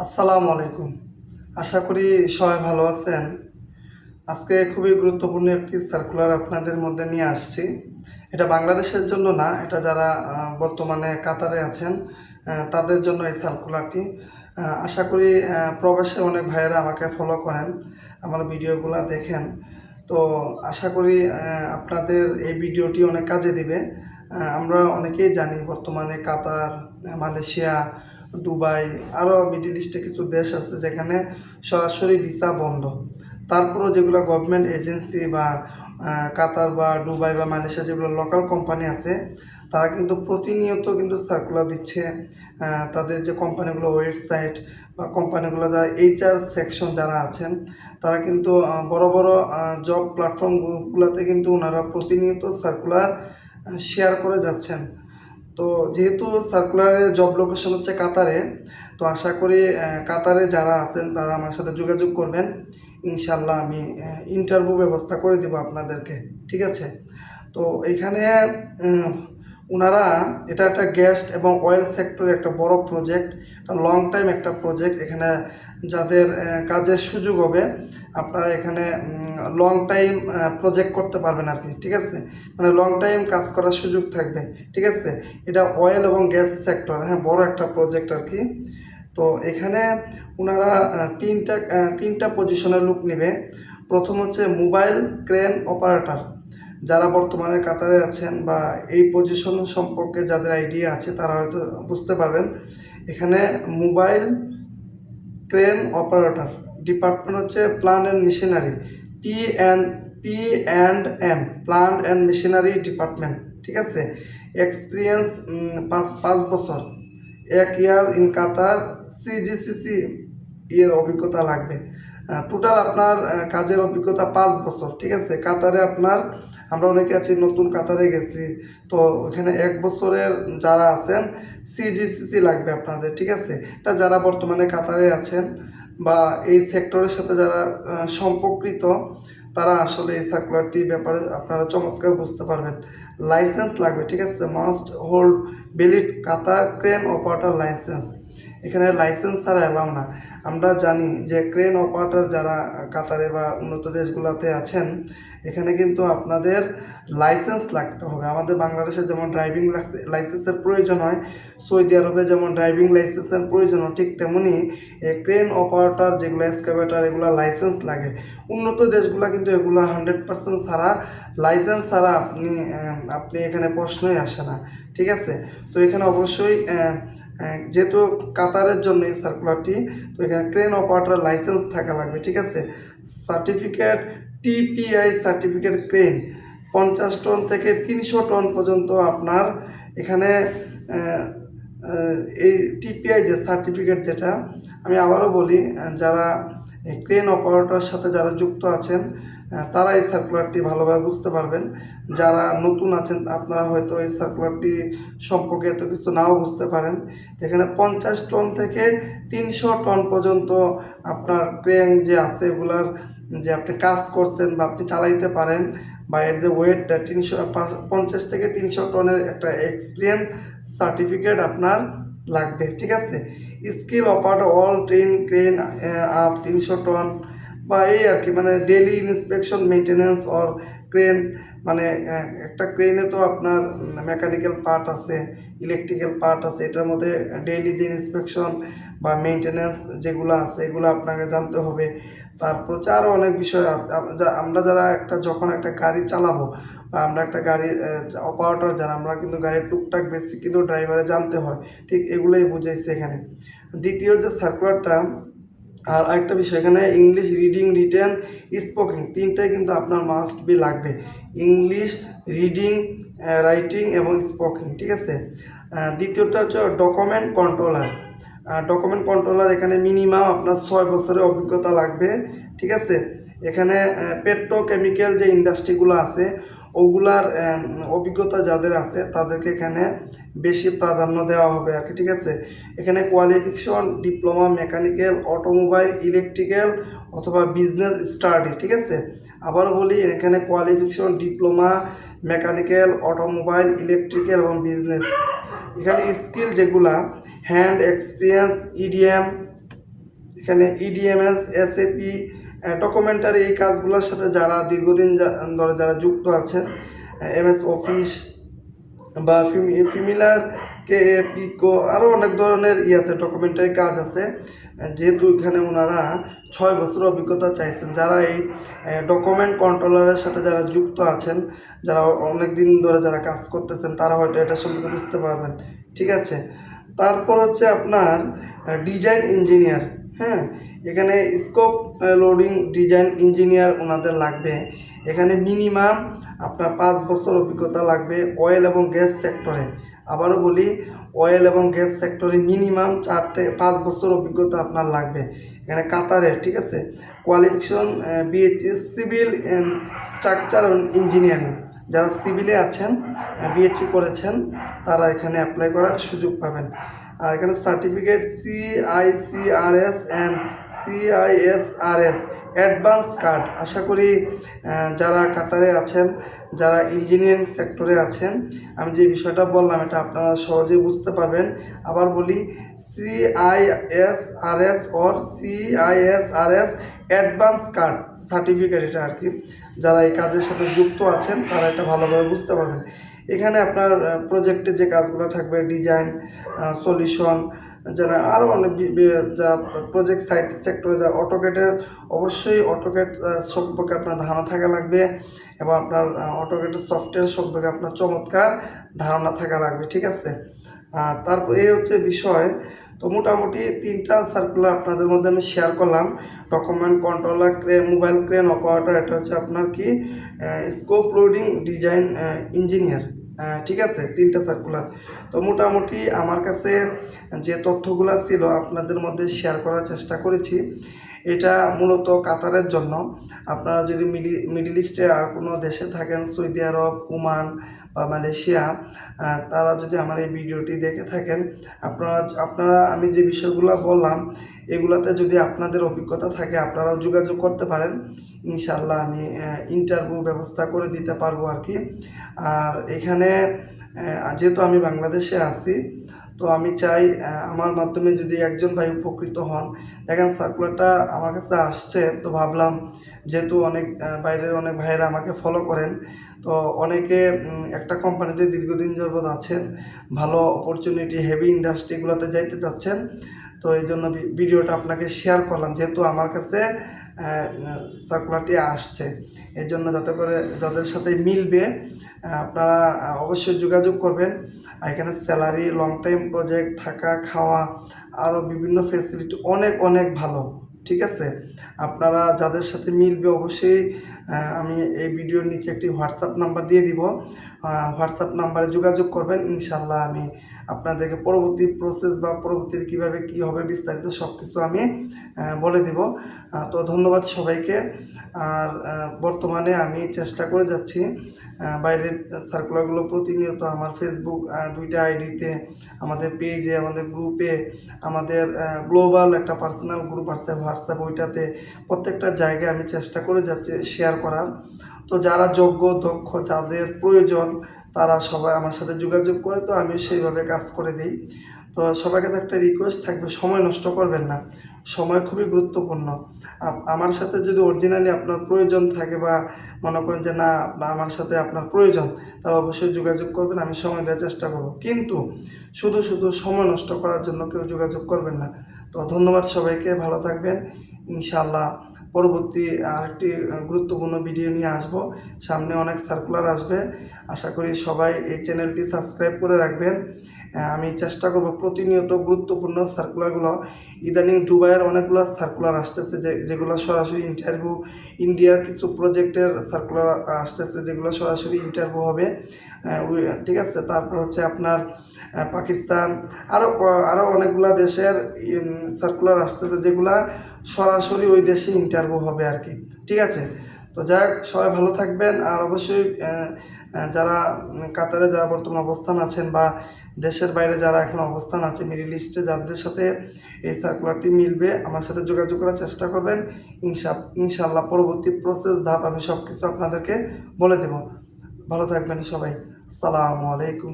আসসালামু আলাইকুম। আশা করি সবাই ভালো আছেন। আজকে খুবই গুরুত্বপূর্ণ একটি সার্কুলার আপনাদের মধ্যে নিয়ে আসছি। এটা বাংলাদেশের জন্য না, এটা যারা বর্তমানে কাতারে আছেন তাদের জন্য এই সার্কুলারটি। আশা করি প্রবাসে অনেক ভাইয়েরা আমাকে ফলো করেন, আমার ভিডিওগুলা দেখেন। তো আশা করি আপনাদের এই ভিডিওটি অনেক কাজে দিবে। আমরা অনেকেই জানি বর্তমানে কাতার, মালয়েশিয়া, দুবাই, আরও মিডল ইস্টে কিছু দেশ আছে যেখানে সরাসরি ভিসা বন্ধ। তারপরেও যেগুলো গভর্নমেন্ট এজেন্সি বা কাতার বা দুবাই বা মালয়েশিয়া যেগুলো লোকাল কোম্পানি আছে, তারা কিন্তু প্রতিনিয়ত কিন্তু সার্কুলার দিচ্ছে। তাদের যে কোম্পানিগুলো ওয়েবসাইট বা কোম্পানিগুলো যারা এইচআর সেকশন যারা আছেন, তারা কিন্তু বড় বড় জব প্ল্যাটফর্ম গ্রুপগুলোতে কিন্তু ওনারা প্রতিনিয়ত সার্কুলার শেয়ার করে যাচ্ছেন। তো যেহেতু সার্কুলারের জব লোকেশন হচ্ছে কাতারে, তো আশা করি কাতারে যারা আছেন তারা আমার সাথে যোগাযোগ করবেন। ইনশাল্লাহ আমি ইন্টারভিউ ব্যবস্থা করে দেবো আপনাদেরকে, ঠিক আছে? তো এইখানে ওনারা এটা একটা গ্যাস এবং অয়েল সেক্টরে একটা বড় প্রজেক্ট, লং টাইম একটা প্রজেক্ট। এখানে যাদের কাজের সুযোগ হবে, আপনারা এখানে লং টাইম প্রজেক্ট করতে পারবেন আর কি, ঠিক আছে? মানে লং টাইম কাজ করার সুযোগ থাকবে, ঠিক আছে? এটা অয়েল এবং গ্যাস সেক্টর, হ্যাঁ, বড় একটা প্রজেক্ট আর কি। তো এখানে ওনারা তিনটা পজিশনের লোক নেবে। প্রথম হচ্ছে মোবাইল ক্রেন অপারেটর। যারা বর্তমানে কাতারে আছেন বা এই পজিশন সম্পর্কে যাদের আইডিয়া আছে তারা হয়তো বুঝতে পারবেন। এখানে মোবাইল ক্রেন অপারেটর ডিপার্টমেন্ট হচ্ছে plant and machinery, P and M, plant and machinery department, ঠিক আছে? এক্সপিরিয়েন্স 5 বছর, 1 ইয়ার ইন কাতার, সিজিসিসি এর অভিজ্ঞতা লাগবে। টোটাল আপনার কাজের অভিজ্ঞতা 5 বছর, ঠিক আছে? কাতারে আপনার, আমরা অনেকে আছি নতুন কাতারে গেছি, তো ওখানে 1 বছরের যারা আছেন সিজিসিসি লাগবে আপনাদের, ঠিক আছে? এটা যারা বর্তমানে কাতারে আছেন বা এই সেক্টরের সাথে যারা সম্পর্কিত, তারা আসলে এই সার্কুলারটির ব্যাপারে আপনারা চমৎকার বুঝতে পারবেন। লাইসেন্স লাগবে, ঠিক আছে? মাস্ট হোল্ড ভ্যালিড কাতার ক্রেন অপারেটর লাইসেন্স। এখানে লাইসেন্স ছাড়া অ্যালাউ না। আমরা জানি যে ক্রেন অপারেটর যারা কাতারে বা উন্নত দেশগুলোতে আছেন, এখানে কিন্তু আপনাদের লাইসেন্স লাগতে হবে। আমাদের বাংলাদেশে যেমন ড্রাইভিং লাইসেন্সের প্রয়োজন হয়, সৌদি আরবে যেমন ড্রাইভিং লাইসেন্সের প্রয়োজন হয়, ঠিক তেমনি ক্রেন অপারেটর যেগুলো এক্সকাভেটর, এগুলো লাইসেন্স লাগে। উন্নত দেশগুলো কিন্তু এগুলো 100% ছাড়া, লাইসেন্স ছাড়া আপনি এখানে প্রশ্নই আসে না, ঠিক আছে? তো এখানে অবশ্যই যেহেতু কাতারের জন্য এই সার্কুলারটি, তো এখানে ক্রেন অপারেটর লাইসেন্স থাকা লাগবে, ঠিক আছে? Certificate, TPI certificate crane 50 ton থেকে 300 টন পর্যন্ত আপনার এখানে এই টিপিআই যে সার্টিফিকেট, যেটা আমি আবারও বলি, যারা ক্রেন অপারেটরের সাথে যারা যুক্ত আছেন তারা এই সার্কুলারটি ভালোভাবে বুঝতে পারবেন। যারা নতুন আছেন আপনারা হয়তো এই সার্কুলারটি সম্পর্কে এত কিছু নাও বুঝতে পারেন। এখানে 50 টন থেকে 300 টন পর্যন্ত আপনার ক্রেন যে আছে এগুলার যে আপনি কাজ করছেন বা আপনি চালাইতে পারেন, বা এর যে ওয়েটটা 350 থেকে 300 টনের একটা এক্সপিরিয়েন্স সার্টিফিকেট আপনার লাগবে, ঠিক আছে? Skill operator all train crane up 300 ton, বা এই আর কি, মানে daily inspection maintenance or crane, মানে একটা ক্রেনে তো আপনার মেকানিক্যাল পার্ট আছে, ইলেকট্রিক্যাল পার্ট আছে, এটার মধ্যে ডেইলি যে ইন্সপেকশন বা মেনটেন্যান্স যেগুলো আছে এগুলো আপনাকে জানতে হবে। তারপর আরও অনেক বিষয় আমরা যারা যখন একটা গাড়ি চালাবো বা আমরা একটা গাড়ি অপারেটর যারা, আমরা কিন্তু গাড়ির টুকটাক বেশি কিন্তু ড্রাইভারে জানতে হয়, ঠিক এগুলোই বুঝাইছে এখানে। দ্বিতীয় যে সার্কুলারটা, আর আরেকটা বিষয়, এখানে ইংলিশ রিডিং, রিটেন, স্পোকিং তিনটাই কিন্তু আপনার মাস্ট বি লাগবে। ইংলিশ রিডিং, রাইটিং এবং স্পোকিং, ঠিক আছে? দ্বিতীয়টা হচ্ছে ডকুমেন্ট কন্ট্রোলার। ডকুমেন্ট কন্ট্রোলার এখানে মিনিমাম আপনার 6 বছরের অভিজ্ঞতা লাগবে, ঠিক আছে? এখানে পেট্রোকেমিক্যাল যে ইন্ডাস্ট্রিগুলো আছে ওগুলার অভিজ্ঞতা যাদের আছে তাদেরকে এখানে বেশি প্রাধান্য দেওয়া হবে আর কি, ঠিক আছে? এখানে qualification diploma mechanical, automobile, electrical অথবা বিজনেস স্টাডি, ঠিক আছে? আবার বলি, এখানে qualification diploma mechanical, automobile, electrical এবং বিজনেস। এখানে স্কিল যেগুলা হ্যান্ড এক্সপিরিয়েন্স, ইডিএম, এখানে ইডিএমএস, এসএপি, ডকুমেন্টারি এই কাজগুলোর সাথে যারা দীর্ঘদিন ধরে যারা যুক্ত আছেন, এমএস অফিস বা ফিমিলার কে পিকো আরও অনেক ধরনের আছে, ডকুমেন্টারি কাজ আছে। যেহেতু এখানে ওনারা 6 বছর অভিজ্ঞতা চাইছেন, যারা এই ডকুমেন্ট কন্ট্রোলারের সাথে যারা যুক্ত আছেন, যারা অনেক দিন ধরে যারা কাজ করতেছেন, তারা হয়তো এটা সম্পর্কে বুঝতে পারবেন। ঠিক আছে, তারপর হচ্ছে আপনার ডিজাইন ইঞ্জিনিয়ার। হ্যাঁ, এখানে স্কোপ লোডিং ডিজাইন ইঞ্জিনিয়ার ওনাদের লাগবে। এখানে মিনিমাম আপনার 5 বছর অভিজ্ঞতা লাগবে অয়েল এবং গ্যাস সেক্টরে। আবারও বলি, অয়েল এবং গ্যাস সেক্টরে মিনিমাম 4 থেকে 5 বছর অভিজ্ঞতা আপনার লাগবে। এখানে কাতারের, ঠিক আছে, qualification BSc civil structure engineering, যারা সিভিলে আছেন, বিএসসি করেছেন, তারা এখানে অ্যাপ্লাই করার সুযোগ পাবেন। আর এখানে certificate CICRS and CISRS advance card. আশা করি যারা কাতারে আছেন, যারা ইঞ্জিনিয়ারিং সেক্টরে আছেন, আমি যে বিষয়টা বললাম এটা আপনারা সহজেই বুঝতে পারবেন। আবার বলি, CISRS or CISRS advance card certificate, এটা আর কি। যারা এই কাজের সাথে যুক্ত আছেন তারা এটা ভালোভাবে বুঝতে পারবেন। এখানে আপনার প্রজেক্টে যে কাজগুলো থাকবে, ডিজাইন, সলিউশন, যারা আরও অনেক যারা প্রজেক্ট সাইট সেক্টরে যারা অটোকেটের, অবশ্যই অটোকেট সম্পর্কে আপনার ধারণা থাকা লাগবে এবং আপনার অটোকেটের সফটওয়্যার সম্পর্কে আপনার চমৎকার ধারণা থাকা লাগবে। ঠিক আছে, তারপর এই হচ্ছে বিষয়। তো মোটামুটি 3টা সার্কুলার আপনাদের মধ্যে আমি শেয়ার করলাম। Document controller, mobile crane operator, এটা হচ্ছে আপনার কি স্কোপ লোডিং ডিজাইন ইঞ্জিনিয়ার। ঠিক আছে, 3টা সার্কুলার। তো মোটামুটি আমার কাছে যে তথ্যগুলো ছিল আপনাদের মধ্যে শেয়ার করার চেষ্টা করেছি। এটা মূলত কাতারের জন্য। আপনারা যদি মিডিল ইস্টে আর কোনো দেশে থাকেন, সৌদি আরব, ওমান বা মালয়েশিয়া, তারা যদি আমার এই ভিডিওটি দেখে থাকেন, আপনারা আমি যে বিষয়গুলো বললাম এগুলাতে যদি আপনাদের অভিজ্ঞতা থাকে, আপনারাও যোগাযোগ করতে পারেন। ইনশাল্লাহ আমি ইন্টারভিউ ব্যবস্থা করে দিতে পারবো আর কি। আর এখানে যেহেতু আমি বাংলাদেশে আছি, তো আমি চাই আমার মাধ্যমে যদি একজন ভাই উপকৃত হন। দেখেন, সার্কুলারটা আমার কাছে আসছে, তো ভাবলাম যেহেতু অনেক বাইরের অনেক ভাইয়েরা আমাকে ফলো করেন, তো অনেকে একটা কোম্পানিতে দীর্ঘদিন যাবৎ আছেন, ভালো অপরচুনিটি, হেভি ইন্ডাস্ট্রিগুলোতে যাইতে চাচ্ছেন। তো এই জন্য ভিডিওটা আপনাকে শেয়ার করলাম, যেহেতু আমার কাছে সার্কুলারটি আসছে। এই জন্য যাতে করে যাদের সাথে মিলবে আপনারা অবশ্যই যোগাযোগ করবেন। এখানে স্যালারি, লং টাইম প্রজেক্ট, থাকা খাওয়া, আরও বিভিন্ন ফেসিলিটি অনেক অনেক ভালো। ঠিক আছে, আপনারা যাদের সাথে মিলবে অবশ্যই আমি এই ভিডিওর নিচে একটি হোয়াটসঅ্যাপ নাম্বার দিয়ে দিব। হোয়াটসঅ্যাপ নাম্বারে যোগাযোগ করবেন। ইনশাল্লাহ আমি আপনাদেরকে পরবর্তী প্রসেস বা পরবর্তীতে কীভাবে কী হবে বিস্তারিত সব কিছু আমি বলে দিব। তো ধন্যবাদ সবাইকে। আর বর্তমানে আমি চেষ্টা করে যাচ্ছি বাইরের সার্কুলারগুলো প্রতিনিয়ত আমার ফেসবুক 2টা আইডিতে, আমাদের পেজে, আমাদের গ্রুপে, আমাদের গ্লোবাল একটা পার্সোনাল গ্রুপ আছে হোয়াটসঅ্যাপ, ওইটাতে প্রত্যেকটা জায়গায় আমি চেষ্টা করে যাচ্ছি শেয়ার করার। তো যারা যোগ্য, দক্ষ, যাদের প্রয়োজন, তারা সবাই আমার সাথে যোগাযোগ করে, তো আমি সেইভাবে কাজ করে দিই। তো সবার কাছে একটা রিকোয়েস্ট থাকবে, সময় নষ্ট করবেন না। সময় খুবই গুরুত্বপূর্ণ। আমার সাথে যদি অরিজিনালি আপনার প্রয়োজন থাকে বা মনে করেন যে না আমার সাথে আপনার প্রয়োজন, তাহলে অবশ্যই যোগাযোগ করবেন, আমি সময় দেওয়ার চেষ্টা করব। কিন্তু শুধু শুধু সময় নষ্ট করার জন্য কেউ যোগাযোগ করবেন না। তো ধন্যবাদ সবাইকে, ভালো থাকবেন। ইনশাআল্লাহ পরবর্তী আরেকটি গুরুত্বপূর্ণ ভিডিও নিয়ে আসব। সামনে অনেক সার্কুলার আসবে, আশা করি সবাই এই চ্যানেলটি সাবস্ক্রাইব করে রাখবেন। আমি চেষ্টা করব প্রতিনিয়ত গুরুত্বপূর্ণ সার্কুলারগুলো। ইদানিং দুবাইয়ের অনেকগুলো সার্কুলার আসতেছে যেগুলো সরাসরি ইন্টারভিউ, ইন্ডিয়ার কিছু প্রজেক্টের সার্কুলার আসতেছে যেগুলো সরাসরি ইন্টারভিউ হবে। ঠিক আছে, তারপর হচ্ছে আপনার পাকিস্তান, আরও অনেকগুলো দেশের সার্কুলার আসতেছে যেগুলা সরাসরি ওই দেশে ইন্টারভিউ হবে আর কি। ঠিক আছে, তো যাক, সবাই ভালো থাকবেন। আর অবশ্যই যারা কাতারে যারা বর্তমান অবস্থান আছেন বা দেশের বাইরে যারা এখন অবস্থান আছে মিডল ইস্টে, যাদের সাথে এই সার্কুলারটি মিলবে আমার সাথে যোগাযোগ করার চেষ্টা করবেন। ইনশাআল্লাহ পরবর্তী প্রসেস ধাপ আমি সব কিছু আপনাদেরকে বলে দেব। ভালো থাকবেন সবাই। আসসালামু আলাইকুম।